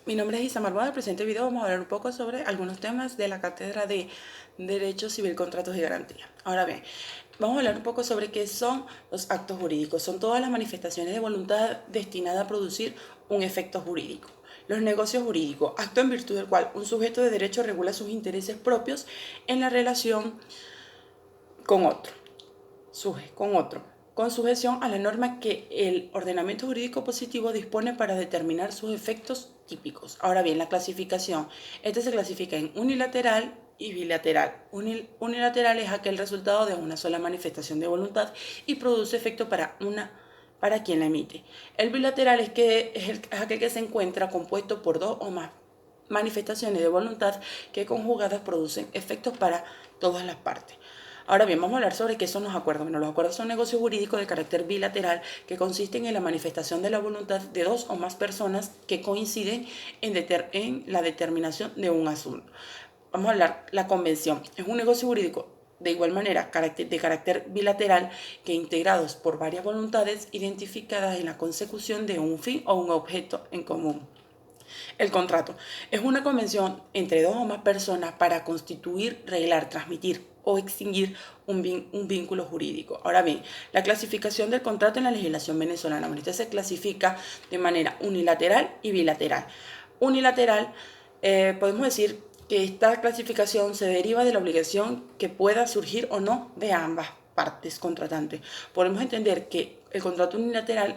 Mi nombre es Isamar Boada. En el presente video vamos a hablar un poco sobre algunos temas de la cátedra de Derecho Civil, Contratos y Garantía. Ahora bien, vamos a hablar un poco sobre qué son los actos jurídicos. Son todas las manifestaciones de voluntad destinadas a producir un efecto jurídico. Los negocios jurídicos, acto en virtud del cual un sujeto de derecho regula sus intereses propios en la relación con otro. Con sujeción a la norma que el ordenamiento jurídico positivo dispone para determinar sus efectos típicos. Ahora bien, la clasificación. Este se clasifica en unilateral y bilateral. Unilateral es aquel resultado de una sola manifestación de voluntad y produce efecto para quien la emite. El bilateral es aquel que se encuentra compuesto por dos o más manifestaciones de voluntad que conjugadas producen efectos para todas las partes. Ahora bien, vamos a hablar sobre qué son los acuerdos. Bueno, los acuerdos son negocios jurídicos de carácter bilateral que consisten en la manifestación de la voluntad de dos o más personas que coinciden en la determinación de un asunto. Vamos a hablar la convención. Es un negocio jurídico de igual manera de carácter bilateral que integrados por varias voluntades identificadas en la consecución de un fin o un objeto en común. El contrato es una convención entre dos o más personas para constituir, reglar, transmitir o extinguir un vínculo jurídico. Ahora bien, la clasificación del contrato en la legislación venezolana. Bueno, este se clasifica de manera unilateral y bilateral. Unilateral, podemos decir que esta clasificación se deriva de la obligación que pueda surgir o no de ambas partes contratantes. Podemos entender que el contrato unilateral,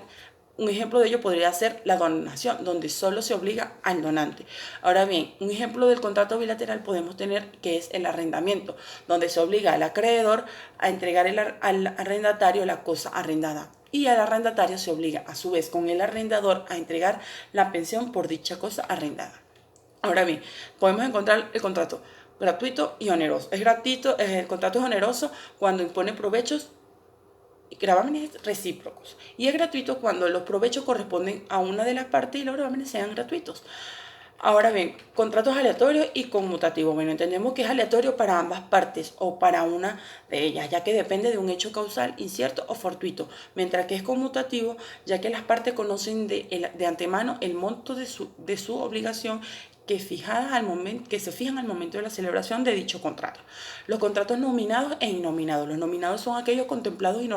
un ejemplo de ello podría ser la donación, donde solo se obliga al donante. Ahora bien, un ejemplo del contrato bilateral podemos tener que es el arrendamiento, donde se obliga al acreedor a entregar al arrendatario la cosa arrendada. Y al arrendatario se obliga, a su vez, con el arrendador a entregar la pensión por dicha cosa arrendada. Ahora bien, podemos encontrar el contrato gratuito y oneroso. El contrato es oneroso cuando impone provechos y gravámenes recíprocos. Y es gratuito cuando los provechos corresponden a una de las partes y los gravámenes sean gratuitos. Ahora bien, contratos aleatorios y conmutativos. Bueno, entendemos que es aleatorio para ambas partes o para una de ellas, ya que depende de un hecho causal incierto o fortuito, mientras que es conmutativo, ya que las partes conocen de antemano el monto de su obligación que se fijan al momento de la celebración de dicho contrato. Los contratos nominados e innominados. Los nominados son aquellos contemplados y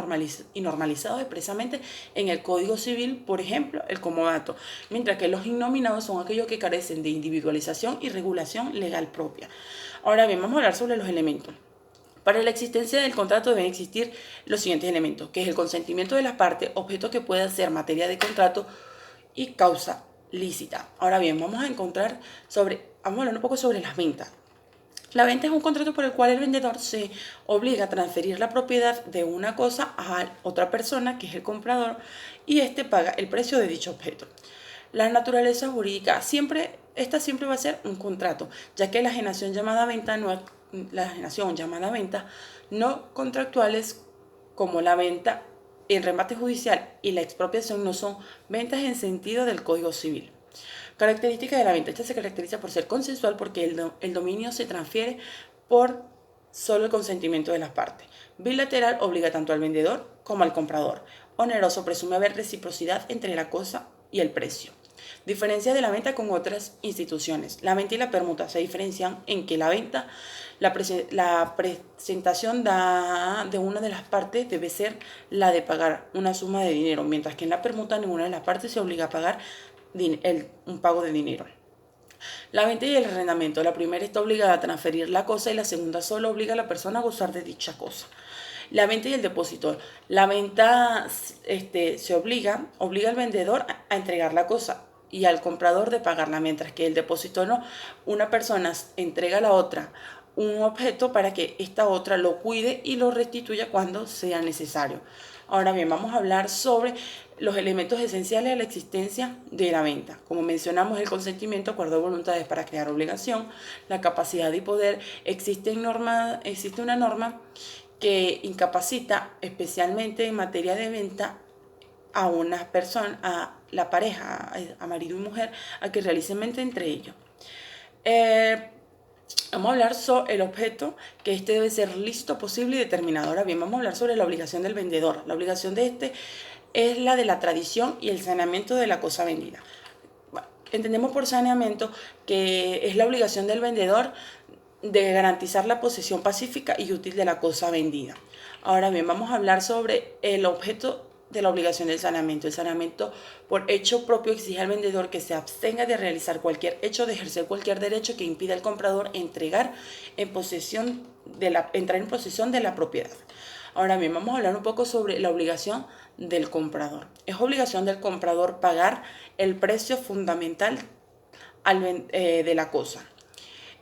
normalizados expresamente en el Código Civil, por ejemplo, el comodato, mientras que los innominados son aquellos que carecen de individualización y regulación legal propia. Ahora bien, vamos a hablar sobre los elementos. Para la existencia del contrato deben existir los siguientes elementos, que es el consentimiento de las partes, objeto que pueda ser materia de contrato y causa lícita. Ahora bien, vamos a hablar un poco sobre las ventas. La venta es un contrato por el cual el vendedor se obliga a transferir la propiedad de una cosa a otra persona, que es el comprador, y éste paga el precio de dicho objeto. La naturaleza jurídica siempre va a ser un contrato, ya que la enajenación llamada venta no contractuales como la venta, el remate judicial y la expropiación no son ventas en sentido del Código Civil. Características de la venta. Esta se caracteriza por ser consensual porque el dominio se transfiere por solo el consentimiento de las partes. Bilateral obliga tanto al vendedor como al comprador. Oneroso presume haber reciprocidad entre la cosa y el precio. Diferencia de la venta con otras instituciones. La venta y la permuta se diferencian en que la venta, la presentación de una de las partes debe ser la de pagar una suma de dinero, mientras que en la permuta ninguna de las partes se obliga a pagar un pago de dinero. La venta y el arrendamiento. La primera está obligada a transferir la cosa y la segunda solo obliga a la persona a gozar de dicha cosa. La venta y el depósito. La venta se obliga al vendedor a entregar la cosa y al comprador de pagarla, mientras que el depósito no. Una persona entrega a la otra un objeto para que esta otra lo cuide y lo restituya cuando sea necesario. Ahora bien, vamos a hablar sobre los elementos esenciales de la existencia de la venta. Como mencionamos, el consentimiento, acuerdo de voluntades para crear obligación, la capacidad y poder. Existe una norma que incapacita especialmente en materia de venta a una persona, a la pareja, a marido y mujer, a que realicen venta entre ellos. Vamos a hablar sobre el objeto, que este debe ser lícito, posible y determinado. Ahora bien, vamos a hablar sobre la obligación del vendedor. La obligación de este es la de la tradición y el saneamiento de la cosa vendida. entendemos por saneamiento que es la obligación del vendedor de garantizar la posesión pacífica y útil de la cosa vendida. Ahora bien, vamos a hablar sobre el objeto de la obligación del saneamiento. El saneamiento por hecho propio exige al vendedor que se abstenga de realizar cualquier hecho, de ejercer cualquier derecho que impida al comprador entrar en posesión de la propiedad. Ahora bien, vamos a hablar un poco sobre la obligación del comprador. Es obligación del comprador pagar el precio fundamental de la cosa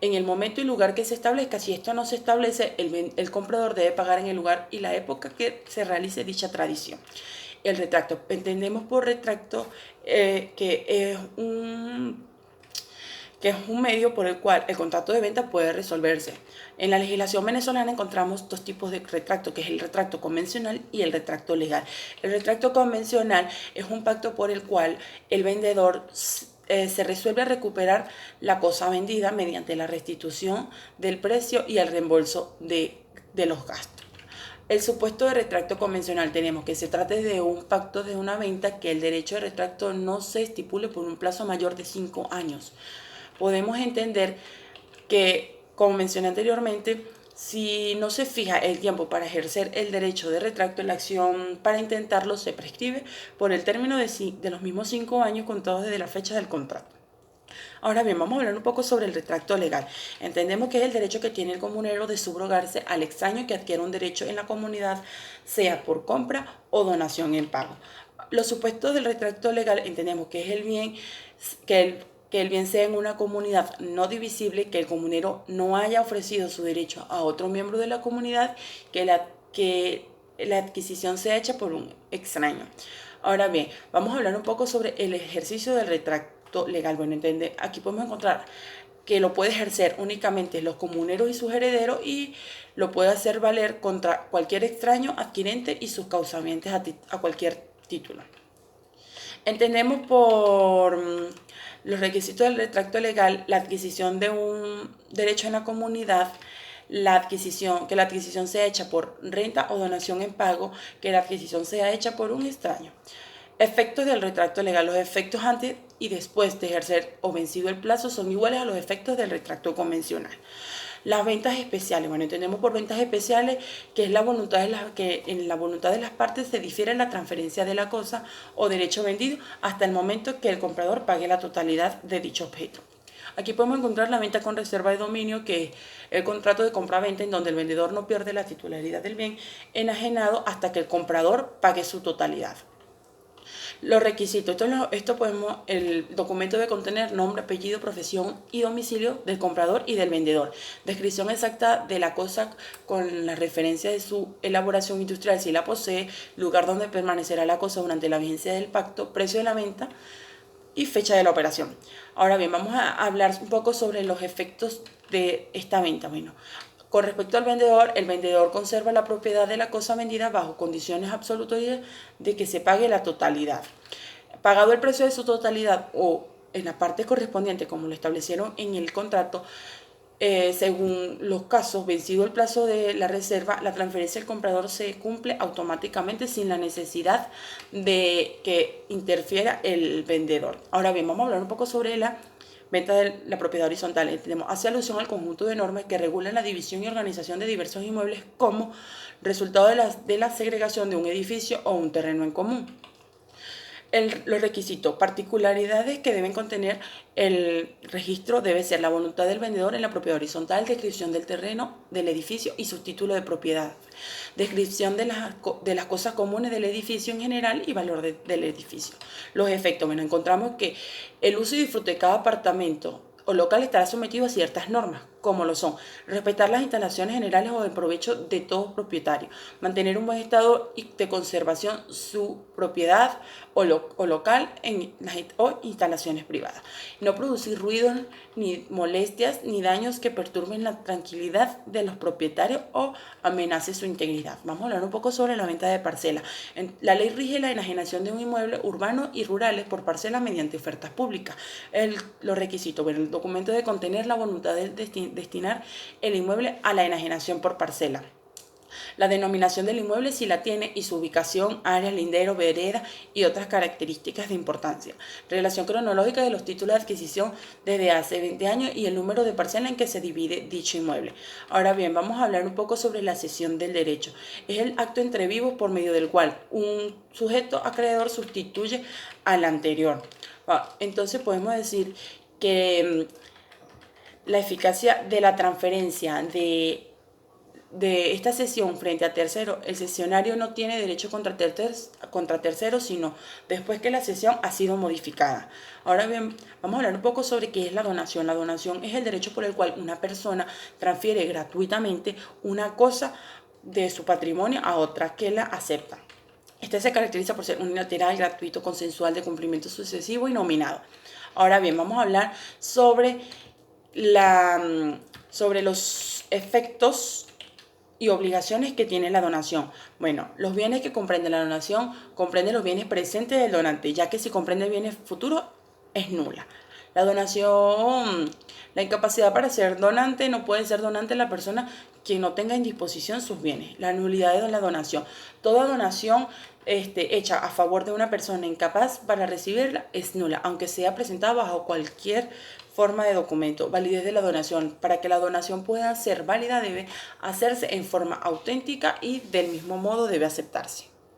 en el momento y lugar que se establezca. Si esto no se establece, el comprador debe pagar en el lugar y la época que se realice dicha tradición. El retracto. Entendemos por retracto que es un medio por el cual el contrato de venta puede resolverse. En la legislación venezolana encontramos dos tipos de retracto, que es el retracto convencional y el retracto legal. El retracto convencional es un pacto por el cual el vendedor se resuelve recuperar la cosa vendida mediante la restitución del precio y el reembolso de los gastos. El supuesto de retracto convencional tenemos que se trate de un pacto de una venta que el derecho de retracto no se estipule por un plazo mayor de 5 años. Podemos entender que, como mencioné anteriormente, si no se fija el tiempo para ejercer el derecho de retracto, la acción para intentarlo se prescribe por el término de los mismos 5 años contados desde la fecha del contrato. Ahora bien, vamos a hablar un poco sobre el retracto legal. Entendemos que es el derecho que tiene el comunero de subrogarse al extraño que adquiere un derecho en la comunidad, sea por compra o donación en pago. Los supuestos del retracto legal entendemos que es el bien que el bien sea en una comunidad no divisible, que el comunero no haya ofrecido su derecho a otro miembro de la comunidad, que la adquisición sea hecha por un extraño. Ahora bien, vamos a hablar un poco sobre el ejercicio del retracto legal. Bueno, aquí podemos encontrar que lo puede ejercer únicamente los comuneros y sus herederos y lo puede hacer valer contra cualquier extraño adquirente y sus causamientos a cualquier título. Entendemos por los requisitos del retracto legal la adquisición de un derecho en la comunidad, que la adquisición sea hecha por renta o donación en pago, que la adquisición sea hecha por un extraño. Efectos del retracto legal. Los efectos antes y después de ejercer o vencido el plazo son iguales a los efectos del retracto convencional. Las ventas especiales. Bueno, entendemos por ventas especiales que es que en la voluntad de las partes se difiere la transferencia de la cosa o derecho vendido hasta el momento que el comprador pague la totalidad de dicho objeto. Aquí podemos encontrar la venta con reserva de dominio, que es el contrato de compra-venta en donde el vendedor no pierde la titularidad del bien enajenado hasta que el comprador pague su totalidad. Los requisitos. El documento debe contener nombre, apellido, profesión y domicilio del comprador y del vendedor. Descripción exacta de la cosa con la referencia de su elaboración industrial si la posee, lugar donde permanecerá la cosa durante la vigencia del pacto, precio de la venta y fecha de la operación. Ahora bien, vamos a hablar un poco sobre los efectos de esta venta. Bueno, con respecto al vendedor, el vendedor conserva la propiedad de la cosa vendida bajo condiciones absolutas de que se pague la totalidad. Pagado el precio de su totalidad o en la parte correspondiente, como lo establecieron en el contrato, según los casos, vencido el plazo de la reserva, la transferencia del comprador se cumple automáticamente sin la necesidad de que interfiera el vendedor. Ahora bien, vamos a hablar un poco sobre la venta de la propiedad horizontal. Hace alusión al conjunto de normas que regulan la división y organización de diversos inmuebles como resultado de la segregación de un edificio o un terreno en común. Los requisitos, particularidades que deben contener el registro debe ser la voluntad del vendedor en la propiedad horizontal, descripción del terreno, del edificio y su título de propiedad, descripción de las cosas comunes del edificio en general y valor del edificio. Los efectos, bueno, encontramos que el uso y disfrute de cada apartamento o local estará sometido a ciertas normas, como lo son respetar las instalaciones generales o de provecho de todo propietario, mantener un buen estado de conservación su propiedad o local o instalaciones privadas, no producir ruidos ni molestias ni daños que perturben la tranquilidad de los propietarios o amenace su integridad. Vamos a hablar un poco sobre la venta de parcelas. La ley rige la enajenación de un inmueble urbano y rurales por parcelas mediante ofertas públicas. Los requisitos, bueno, el documento debe contener la voluntad de destinar el inmueble a la enajenación por parcela. La denominación del inmueble si la tiene y su ubicación, área, lindero, vereda y otras características de importancia. Relación cronológica de los títulos de adquisición desde hace 20 años y el número de parcelas en que se divide dicho inmueble. Ahora bien, vamos a hablar un poco sobre la cesión del derecho. Es el acto entre vivos por medio del cual un sujeto acreedor sustituye al anterior. Entonces podemos decir que la eficacia de la transferencia de esta cesión frente a tercero, el cesionario no tiene derecho contra tercero, sino después que la cesión ha sido modificada. Ahora bien, vamos a hablar un poco sobre qué es la donación. La donación es el derecho por el cual una persona transfiere gratuitamente una cosa de su patrimonio a otra que la acepta. Este se caracteriza por ser unilateral, gratuito, consensual, de cumplimiento sucesivo y nominado. Ahora bien, vamos a hablar sobre los efectos y obligaciones que tiene la donación. Bueno, los bienes que comprende la donación comprenden los bienes presentes del donante, ya que si comprende bienes futuros es nula. La donación, la incapacidad para ser donante, no puede ser donante la persona que no tenga en disposición sus bienes. La nulidad de la donación. Toda donación hecha a favor de una persona incapaz para recibirla es nula, aunque sea presentada bajo cualquier forma de documento. Validez de la donación. Para que la donación pueda ser válida debe hacerse en forma auténtica y del mismo modo debe aceptarse.